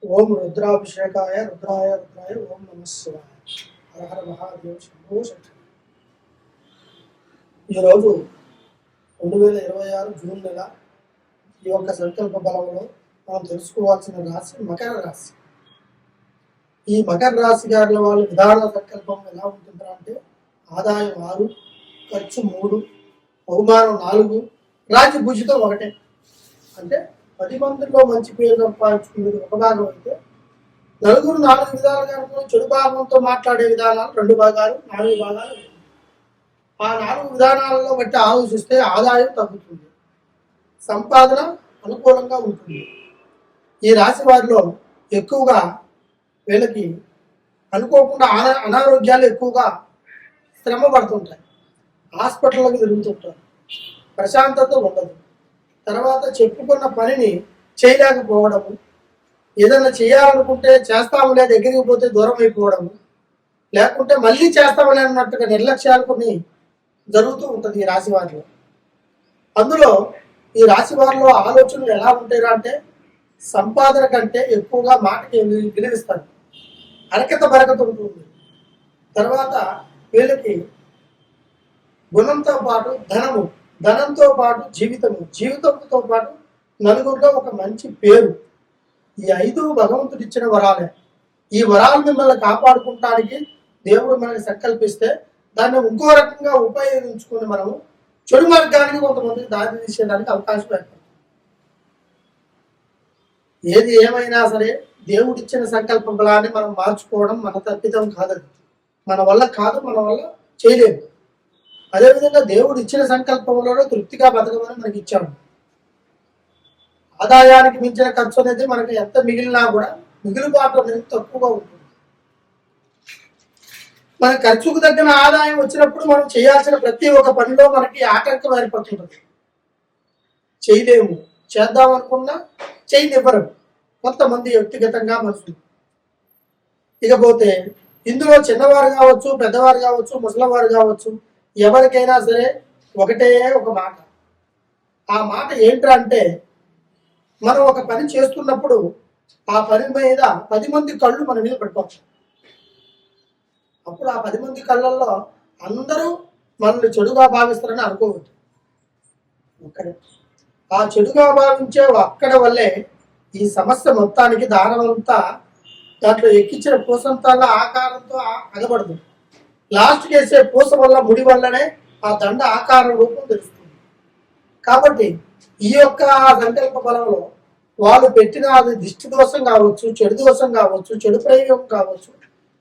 ఓం రుద్రాభిషేకాయ రుద్రాయ రుద్రాయ ఓం నమ శివాయ. హర హర మహాదేవ శంభో శంకర. ఈరోజు 2026 జూన్ నెల ఈ యొక్క సంకల్ప బలంలో మనం తెలుసుకోవాల్సిన రాశి మకర రాశి. ఈ మకర రాశి గారి వాళ్ళ విధాన సంకల్పం ఎలా ఉంటుందా అంటే ఆదాయం 6, ఖర్చు 3, బహుమానం 4, రాజభూషితం 1. అంటే 10 మందిలో మంచి పేరు సంపాదించుకునేది ఒక భాగం అయితే, నలుగురు 4 విధాలుగా చెడు భాగంతో మాట్లాడే విధానాలు 2 భాగాలు, 4 భాగాలు. ఆ 4 విధానాలలో బట్టి ఆలోచిస్తే ఆదాయం తగ్గుతుంది, సంపాదన అనుకూలంగా ఉంటుంది. ఈ రాశి వారిలో ఎక్కువగా వీళ్ళకి అనుకోకుండా అనారోగ్యాలు ఎక్కువగా శ్రమ పడుతుంటాయి, హాస్పిటల్కి తిరుగుతుంటారు, ప్రశాంతత ఉండదు. తర్వాత చెప్పుకున్న పనిని చేయలేకపోవడము, ఏదైనా చేయాలనుకుంటే చేస్తాములే దగ్గరికి పోతే దూరం అయిపోవడము, లేకుంటే మళ్ళీ చేస్తామని అన్నట్టుగా నిర్లక్ష్యాలు కొన్ని జరుగుతూ ఉంటుంది ఈ రాశి వారిలో. అందులో ఈ రాశి వారిలో ఆలోచనలు ఎలా ఉంటాయి అంటే సంపాదన కంటే ఎక్కువగా మాటకి విలువిస్తారు, అరకత బరకత ఉంటుంది. తర్వాత వీళ్ళకి గుణంతో పాటు ధనము, ధనంతో పాటు జీవితము, జీవితంతో పాటు నలుగురిలో ఒక మంచి పేరు. ఈ 5 భగవంతుడు ఇచ్చిన వరాలే. ఈ వరాలు మిమ్మల్ని కాపాడుకుంటానికి దేవుడు మనకి సంకల్పిస్తే దాన్ని ఇంకో రకంగా ఉపయోగించుకుని మనము చెడు మార్గానికి కొంతమందికి దారి తీసేయడానికి అవకాశం ఏర్పడుతుంది. ఏది ఏమైనా సరే దేవుడిచ్చిన సంకల్ప బలాన్ని మనం మార్చుకోవడం మన తప్పిదం కాదు, మన వల్ల కాదు, మన వల్ల చేయలేము. అదేవిధంగా దేవుడు ఇచ్చిన సంకల్పంలో తృప్తిగా బతకమని మనకి ఇచ్చాడు. ఆదాయానికి మించిన ఖర్చు అనేది మనకి ఎంత మిగిలినా కూడా మిగులుబాటు అనేది తక్కువగా ఉంటుంది. మన ఖర్చుకు తగ్గిన ఆదాయం వచ్చినప్పుడు మనం చేయాల్సిన ప్రతి ఒక్క పనిలో మనకి ఆటంకం ఏర్పడుతుంటుంది, చేయలేము. చేద్దాం అనుకున్నా చేయనివ్వరు కొంతమంది వ్యక్తిగతంగా మనుషులు. ఇకపోతే ఇందులో చిన్నవారు కావచ్చు, పెద్దవారు కావచ్చు, ముసలివారు కావచ్చు, ఎవరికైనా సరే ఒకటే ఒక మాట. ఆ మాట ఏంటంటే మనం ఒక పని చేస్తున్నప్పుడు ఆ పని మీద 10 మంది కళ్ళు మన మీద పడిపోతాయి. అప్పుడు ఆ 10 మంది కళ్ళల్లో అందరూ మనల్ని చెడుగా భావిస్తారని అనుకోవద్దు. ఒక్కడే ఆ చెడుగా భావించే అక్కడ వల్లే ఈ సమస్య మొత్తానికి దానమంతా దాంట్లో ఎక్కించిన పూసంతాల ఆకారంతో అగబడదు. లాస్ట్కి వేసే పూస వల్ల ముడి వల్లనే ఆ దండ ఆకారం రూపం తెలుస్తుంది. కాబట్టి ఈ యొక్క సంకల్ప బలంలో వాళ్ళు పెట్టిన అది దిష్టి దోషం కావచ్చు, చెడు దోషం కావచ్చు, చెడు ప్రయోగం కావచ్చు,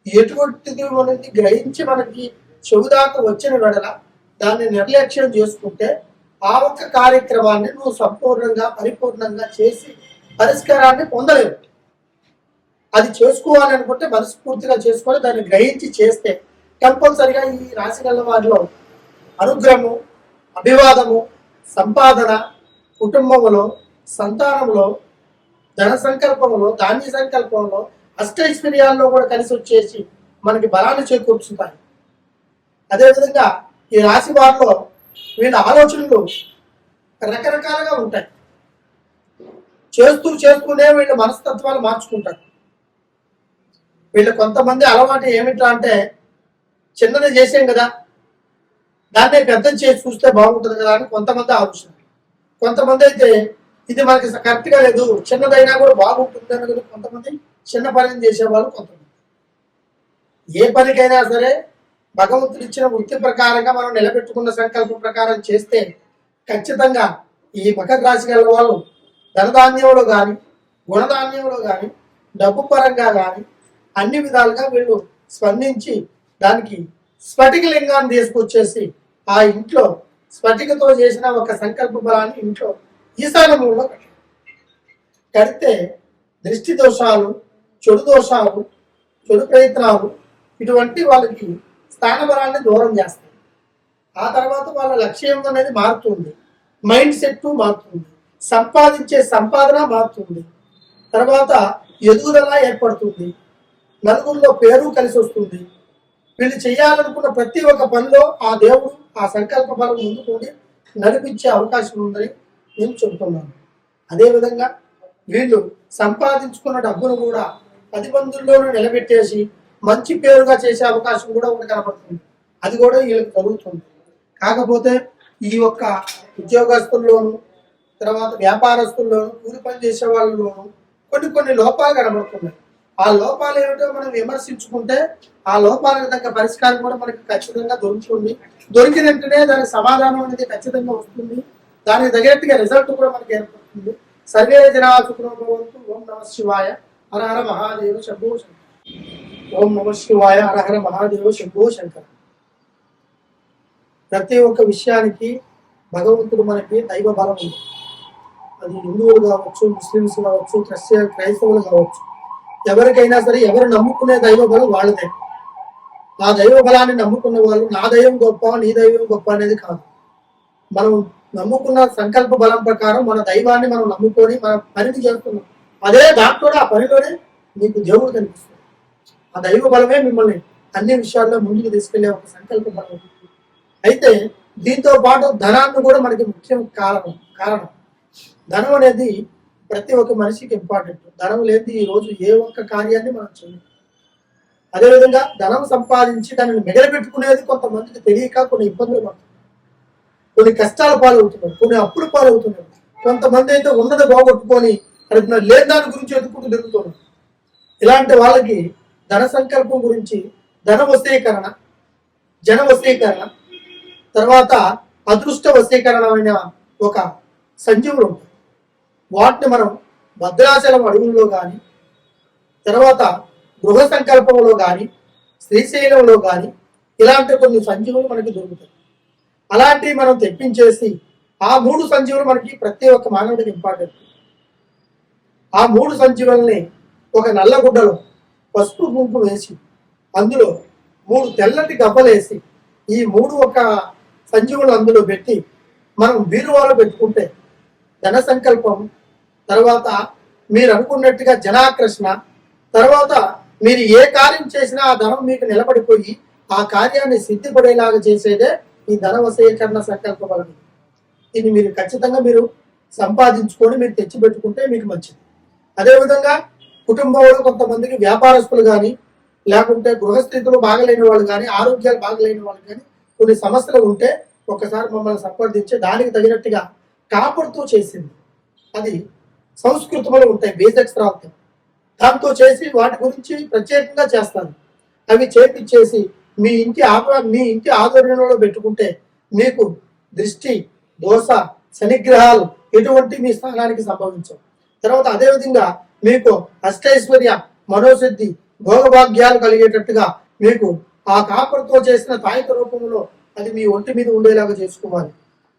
ఎటువంటిది మనకి గ్రహించి మనకి చెవుదాకా వచ్చిన వెడల దాన్ని నిర్లక్ష్యం చేసుకుంటే ఆ ఒక్క కార్యక్రమాన్ని నువ్వు సంపూర్ణంగా పరిపూర్ణంగా చేసి పరిష్కారాన్ని పొందలేవు. అది చేసుకోవాలి అనుకుంటే మనస్ఫూర్తిగా చేసుకొని దాన్ని గ్రహించి చేస్తే కంపల్సరిగా ఈ రాశి గల వారిలో అనుగ్రహము, అభివాదము, సంపాదన, కుటుంబంలో, సంతానంలో, ధన సంకల్పంలో, ధాన్య సంకల్పంలో, అష్టైశ్వర్యాల్లో కూడా కలిసి వచ్చేసి మనకి బలాన్ని చేకూర్చుతాయి. అదేవిధంగా ఈ రాశి వారిలో వీళ్ళ ఆలోచనలు రకరకాలుగా ఉంటాయి. చేస్తూనే వీళ్ళ మనస్తత్వాలు మార్చుకుంటారు. వీళ్ళు కొంతమంది అలవాటు ఏమిటా అంటే చిన్నది చేసాం కదా దాన్నే పెద్ద చేసి చూస్తే బాగుంటుంది కదా అని కొంతమంది ఆలోచన. కొంతమంది అయితే ఇది మనకి కరెక్ట్గా లేదు, చిన్నదైనా కూడా బాగుంటుంది అని కొంతమంది చిన్న పని చేసేవాళ్ళు. కొంతమంది ఏ పనికైనా సరే భగవంతుడు ఇచ్చిన వృత్తి ప్రకారంగా మనం నిలబెట్టుకున్న సంకల్పం ప్రకారం చేస్తే ఖచ్చితంగా ఈ మకర రాశి గల వాళ్ళు ధనధాన్యంలో కానీ, గుణధాన్యంలో కానీ, డబ్బు పరంగా కానీ అన్ని విధాలుగా వీళ్ళు స్పందించి దానికి స్ఫటిక లింగాన్ని తీసుకొచ్చేసి ఆ ఇంట్లో స్ఫటికతో చేసిన ఒక సంకల్ప బలాన్ని ఇంట్లో ఈశాన్యంలో కడితే దృష్టి దోషాలు, చెడు దోషాలు, చెడు ప్రయత్నాలు ఇటువంటి వాళ్ళకి స్థానబలాన్ని దూరం చేస్తాయి. ఆ తర్వాత వాళ్ళ లక్ష్యం అనేది మారుతుంది, మైండ్ సెట్ మారుతుంది, సంపాదించే సంపాదన మారుతుంది, తర్వాత ఎదుగుదల ఏర్పడుతుంది, నలుగురిలో పేరు కలిసి వస్తుంది. వీళ్ళు చేయాలనుకున్న ప్రతి ఒక్క పనిలో ఆ దేవుడు ఆ సంకల్ప బలం ముందుకుండి నడిపించే అవకాశం ఉందని నేను చెబుతున్నాను. అదేవిధంగా వీళ్ళు సంపాదించుకున్న డబ్బును కూడా 10 మందిలోనూ నిలబెట్టేసి మంచి పేరుగా చేసే అవకాశం కూడా ఒకటి కనపడుతుంది. అది కూడా వీళ్ళకి జరుగుతుంది. కాకపోతే ఈ యొక్క ఉద్యోగస్తుల్లోనూ, తర్వాత వ్యాపారస్తుల్లోనూ, కూలి పని చేసే వాళ్ళలోనూ కొన్ని లోపాలు కనబడుతున్నాయి. ఆ లోపాలు ఏమిటో మనం విమర్శించుకుంటే ఆ లోపాలకు తగ్గ పరిష్కారం కూడా మనకి ఖచ్చితంగా దొరుకుతుంది. దొరికిన వెంటనే దానికి సమాధానం అనేది ఖచ్చితంగా వస్తుంది. దానికి తగ్గట్టుగా రిజల్ట్ కూడా మనకి ఏర్పడుతుంది. సర్వే జనా సుఖినో భవంతు. ఓం నమః శివాయ. హర హర మహాదేవ శంభో శంకర. ఓం నమః శివాయ. హర హర మహాదేవ శంభో శంకర. ప్రతి ఒక్క విషయానికి భగవంతుడు మనకి దైవ బలం ఉంది. అది హిందువులు కావచ్చు, ముస్లిమ్స్ కావచ్చు, క్రైస్తవులు కావచ్చు, ఎవరికైనా సరే ఎవరు నమ్ముకునే దైవ బలం వాళ్ళదే. ఆ దైవ బలాన్ని నమ్ముకున్న వాళ్ళు నా దైవం గొప్ప, నీ దైవం గొప్ప అనేది కాదు. మనం నమ్ముకున్న సంకల్ప బలం ప్రకారం మన దైవాన్ని మనం నమ్ముకొని మన పనిని చేస్తున్నాం. అదే దాంట్లో ఆ పనిలోనే మీకు దేవుడు కనిపిస్తుంది. ఆ దైవ బలమే మిమ్మల్ని అన్ని విషయాల్లో ముందుకు తీసుకెళ్లే ఒక సంకల్ప బలం. అయితే దీంతో పాటు ధనాన్ని కూడా మనకి ముఖ్యం కారణం. ధనం అనేది ప్రతి ఒక్క మనిషికి ఇంపార్టెంట్. ధనం లేని ఈ రోజు ఏ ఒక్క కార్యాన్ని మనం చేయలేం. అదేవిధంగా ధనం సంపాదించి దానిని మిగలబెట్టుకునేది కొంతమందికి తెలియక కొన్ని ఇబ్బందులు పడుతుంది, కొన్ని కష్టాల పాలవుతున్నారు, కొన్ని అప్పుల పాలవుతున్నారు. కొంతమంది అయితే ఉన్నది బాగొట్టుకొని లేని దాని గురించి ఎదుర్కొంటూ తిరుగుతున్నారు. ఇలాంటి వాళ్ళకి ధన సంకల్పం గురించి ధన వశీకరణ, జన వశీకరణ, తర్వాత అదృష్ట వశీకరణమైన ఒక సంజీవులు ఉంటాయి. వాటిని మనం భద్రాచలం అడవుల్లో కానీ, తర్వాత గృహ సంకల్పంలో కానీ, శ్రీశైలంలో కానీ ఇలాంటి కొన్ని సంజీవులు మనకి దొరుకుతాయి. అలాంటివి మనం తెప్పించేసి ఆ 3 సంజీవులు మనకి ప్రతి ఒక్క మానవుడికి ఇంపార్టెంట్. ఆ 3 సంజీవుల్ని ఒక నల్లగుడ్డలో పసుపు కుంకుమ వేసి అందులో 3 తెల్లటి గవ్వలేసి ఈ 3 ఒక సంజీవులు అందులో పెట్టి మనం బీరువాలో పెట్టుకుంటే ధన సంకల్పం, తర్వాత మీరు అనుకున్నట్టుగా జనాకర్షణ, తర్వాత మీరు ఏ కార్యం చేసినా ఆ ధనం మీకు నిలబడిపోయి ఆ కార్యాన్ని సిద్ధిపడేలాగా చేసేదే ఈ ధన వశీకరణ సంకల్ప బలం. ఇది మీరు ఖచ్చితంగా మీరు సంపాదించుకొని మీరు తెచ్చిపెట్టుకుంటే మీకు మంచిది. అదేవిధంగా కుటుంబంలో కొంతమందికి వ్యాపారస్తులు కానీ, లేకుంటే గృహస్థితులు బాగలేని వాళ్ళు కానీ, ఆరోగ్యాలు బాగలేని వాళ్ళు కానీ కొన్ని సమస్యలు ఉంటే ఒకసారి మమ్మల్ని సంప్రదించి దానికి తగినట్టుగా కాపర్తో చేసింది, అది సంస్కృతంలో ఉంటాయి బేజక్షరాలతో, దాంతో చేసి వాటి గురించి ప్రత్యేకంగా చేస్తాను. అవి చేపించేసి మీ ఇంటి ఆధ్వర్యంలో పెట్టుకుంటే మీకు దృష్టి, దోష, శనిగ్రహాలు ఎటువంటి మీ స్థానానికి సంభవించవు. తర్వాత అదేవిధంగా మీకు అష్టైశ్వర్య, మనోసిద్ధి, భోగభాగ్యాలు కలిగేటట్టుగా మీకు ఆ కాపర్తో చేసిన తాయిత రూపంలో అది మీ ఒంటి మీద ఉండేలాగా చేసుకోవాలి.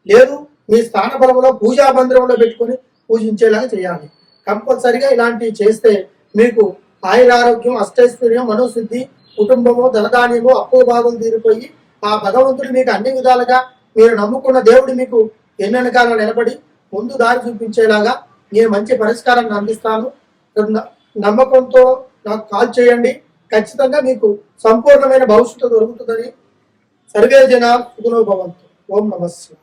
లేదు మీ స్థాన బలంలో పూజా మందిరంలో పెట్టుకొని పూజించేలాగా చేయాలి. కంపల్సరిగా ఇలాంటివి చేస్తే మీకు ఆయురారోగ్యం, అష్టైశ్వర్యం, మనోసిద్ధి, కుటుంబము, ధనధాన్యము, అప్పుల బాధలు తీరిపోయి ఆ భగవంతుడు మీకు అన్ని విధాలుగా మీరు నమ్ముకున్న దేవుడు మీకు ఎన్నెనకాల నిలబడి ముందు దారి చూపించేలాగా నేను మంచి పరిష్కారాన్ని అందిస్తాను. నమ్మకంతో నాకు కాల్ చేయండి. ఖచ్చితంగా మీకు సంపూర్ణమైన భవిష్యత్తు దొరుకుతుందని. సర్వే జనా సుఖినో భవంతు. ఓం నమః శివాయ.